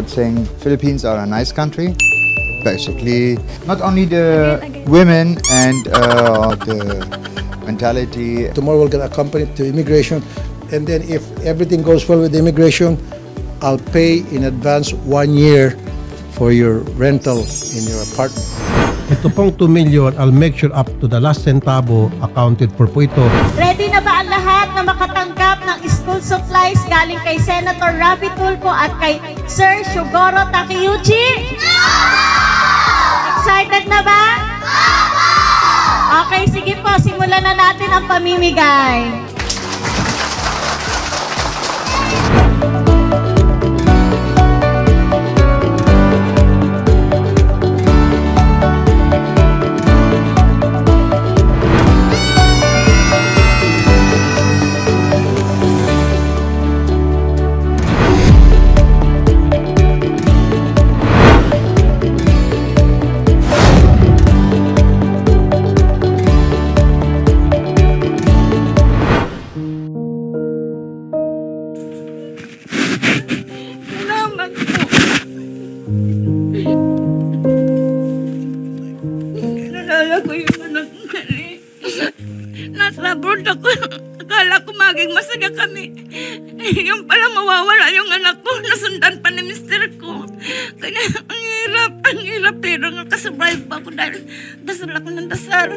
saying Philippines are a nice country. Basically, not only the women and the mentality. Tomorrow we're going to accompany to immigration, and then if everything goes well with immigration, I'll pay in advance 1 year for your rental in your apartment. Ito pong 2 million, I'll make sure up to the last centavo accounted for po ito. Ready na ba ang lahat na makatanggap ng school supplies galing kay Senator Raffy Tulfo at kay Sir Shugoro Takeuchi? Excited na ba? Okay, sige po, simulan na natin ang pamimigay. Nasa abroad ako. Akala ko maging masaya kami. Yung pala mawawala yung anak ko. Nasundan pa ni mister ko. Kaya ang hirap. Pero nakasurvive pa ako dahil dasal ako ng dasal.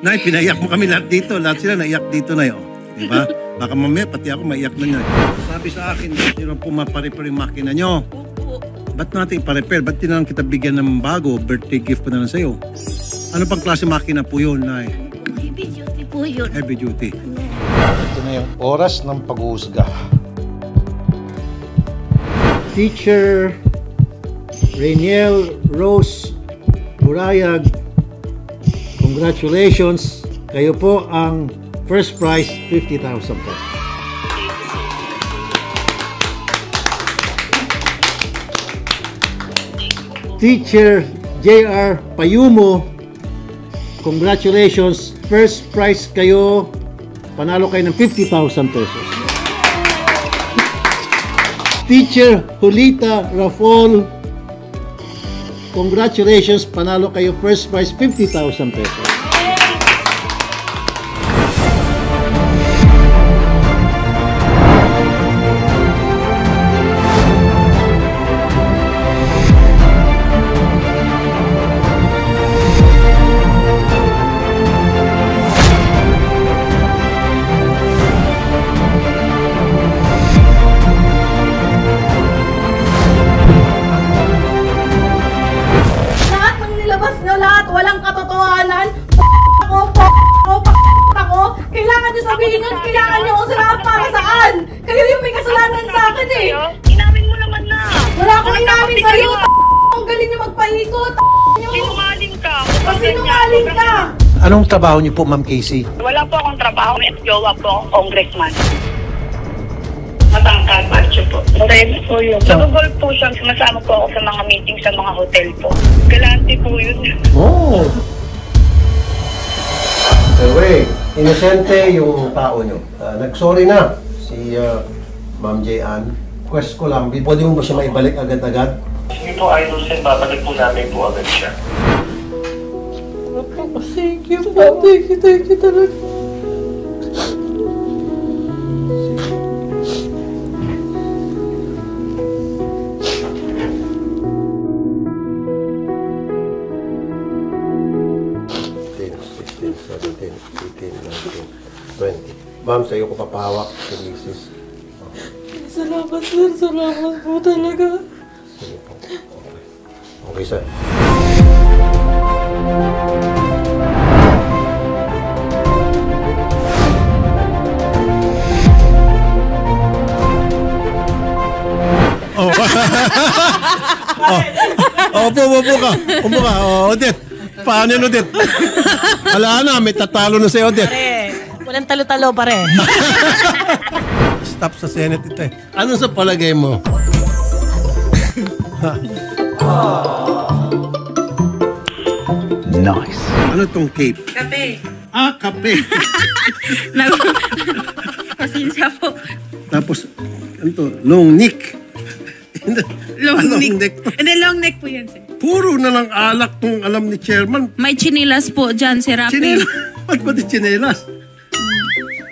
Nay, pinaiyak mo kami lahat dito. Lahat sila naiyak dito na yun. Diba? Baka mamaya pati ako maiyak na nyo. Sabi sa akin, sino pumaparipar yung makina nyo? Opo. Ba't natin iparepare? Ba't di na lang kita bigyan ng bago? Birthday gift ko na lang sa'yo. Ano pang klase makina po yun, Nay? Heavy duty po yun. Heavy duty. Ito na yung oras ng pag-uusga. Teacher Rainiel Rose Burayag, congratulations. Kayo po ang first prize, 50,000 pesos. Teacher J.R. Payumo, congratulations. First prize kayo, panalo kayo ng 50,000 pesos. Teacher Julita Rafol, congratulations, panalo kayo first prize 50,000 pesos. Walang katotohanan. Ako. Kailangan niyo sabihin nun. Kailangan niyo kung saan para saan. Kayo yung may kasalanan sa akin eh. Inamin mo naman na. Wala akong inamin sa'yo. Ang galing niyo magpaikot. Sinungaling ka. Pasinungaling ka. Anong trabaho niyo po, Ma'am Casey? Wala po akong trabaho. May jowa po akong congressman. Matangkad, macho po. Marami po yun. Nagugol po siya. Sumasama po ako sa mga meeting sa mga hotel po. Galante po yun. Oh! Anyway, inosente yung tao nyo. Nag-sorry na si Ma'am J.Ann. Quest ko lang, pwede mo ba siya maibalik agad-agad? Sige po, Idol Sen, babalik po namin po agad siya. Thank you po. Thank you talaga. Ma'am, sa'yo ko papahawak si Mrs. Salamat, sir. Salamat po talaga. Sige po. Okay. Okay, sir. Oh. Upo ka. Odette. Paano yun, Odette? Wala na, may tatalo na sa'yo, Odette. Walang talo-talo pare. Stop sa Senate ito eh. Ano sa palagay mo? Nice. Ano tong cape? Kape. Ah, kape. Pasensya po. Tapos, ano to? Long neck. Long Long neck. neck. And then long neck po yan, sir. Puro na lang alak tong alam ni chairman. May chinilas po dyan, si Rafi. Chinelas. Ba't ba di chinelas?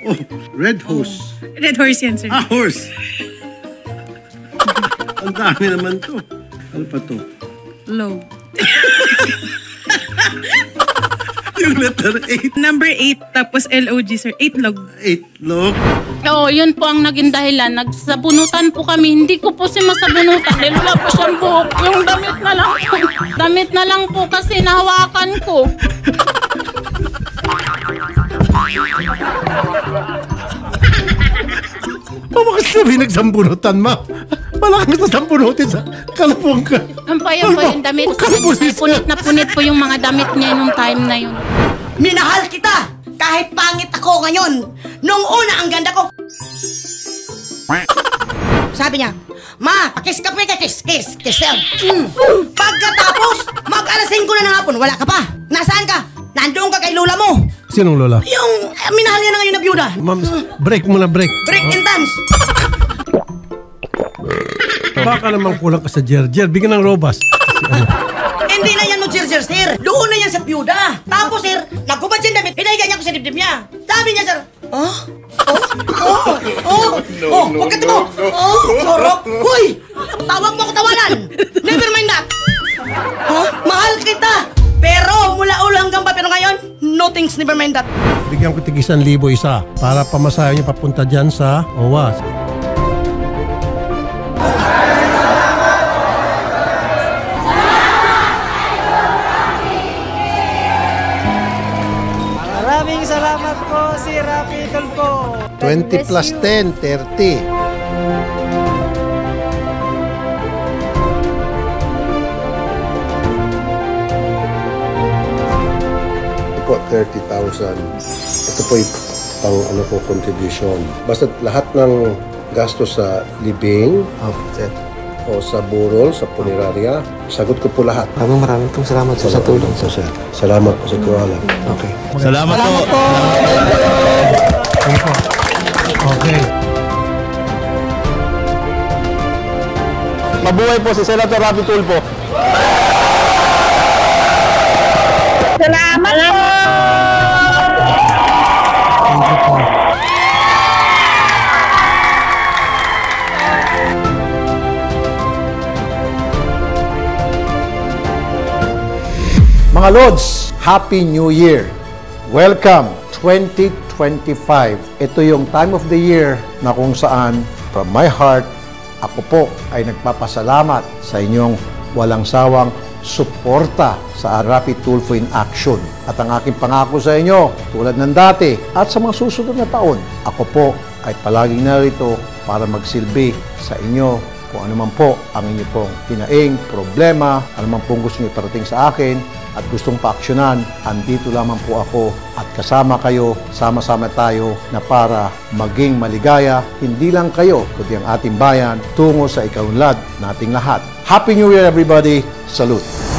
Oh, red horse. Red horse yan, sir. Horse. Ang dami naman to. Ano pa to? Low. Yung letter 8. Number 8, tapos LOG, sir. 8 log. 8 log. Oo, yun po ang naging dahilan. Nagsabunutan po kami. Hindi ko po si masabunutan dahil wala po siyang buhok. Yung damit na lang po. Damit na lang po kasi nahawakan ko. Bakit sabi nagsambunutan, ma? Wala kang sasambunutin sa kalapong ka. Ang payang po yung damit. Punit na punit po yung mga damit niya nung time na yun. Minahal kita! Kahit pangit ako ngayon. Nung una, ang ganda ko. Sabi niya, Ma, pakis ka pa ka, kiss. Pagkatapos, mag-alas 5 na ng hapon, wala ka pa. Nasaan ka? Nandoon ka kay lola mo. Sinong lola? Yung minahal niya na ngayon na byuda. Ma'am, break muna, break. Break and dance. Baka naman kulang ka sa Jer. Jer, bigyan ng robas. Hindi na yan mag-sir. Doon na yan sa byuda. Tapos, sir, nagkubad siya damit, pinahiga niya ako sa dibdib niya. Sabi niya, sir, huwag ka tumo. Sorok. Hoy, tawag mo ako tawanan. Never mind that. Mahal kita. Pero mula ulo hanggang pa, pero ngayon, no thanks, never mind that. Bigyan ko tig 1,000 isa para pamasahe niyo papunta dyan sa OWA. Maraming salamat po si Rafi Tulfo. 20 plus 10, 30. Po 30,000. Ito po yung pang ano po contribution. Basta lahat ng gastos sa living o sa burol, sa punerarya, sagot ko po lahat. Maraming pong salamat po sa tulong. Sir. Salamat po sa tiwala. Okay. Salamat po. Okay. Mabuhay po si Senator Rafi Tulfo. Salamat po! Mga Lods, Happy New Year! Welcome 2025. Ito yung time of the year na kung saan, from my heart, ako po ay nagpapasalamat sa inyong walang sawang suporta sa Rafi Tulfo in Action. At ang aking pangako sa inyo, tulad ng dati at sa mga susunod na taon, ako po ay palaging narito para magsilbi sa inyo kung ano man po ang inyo pong hinaing, problema, ano man pong gusto nyo iparating sa akin at gustong paaksyonan, andito lamang po ako at kasama kayo, sama-sama tayo na para maging maligaya, hindi lang kayo, kundi ang ating bayan, tungo sa ikaunlad nating lahat. Happy New Year everybody! Salute!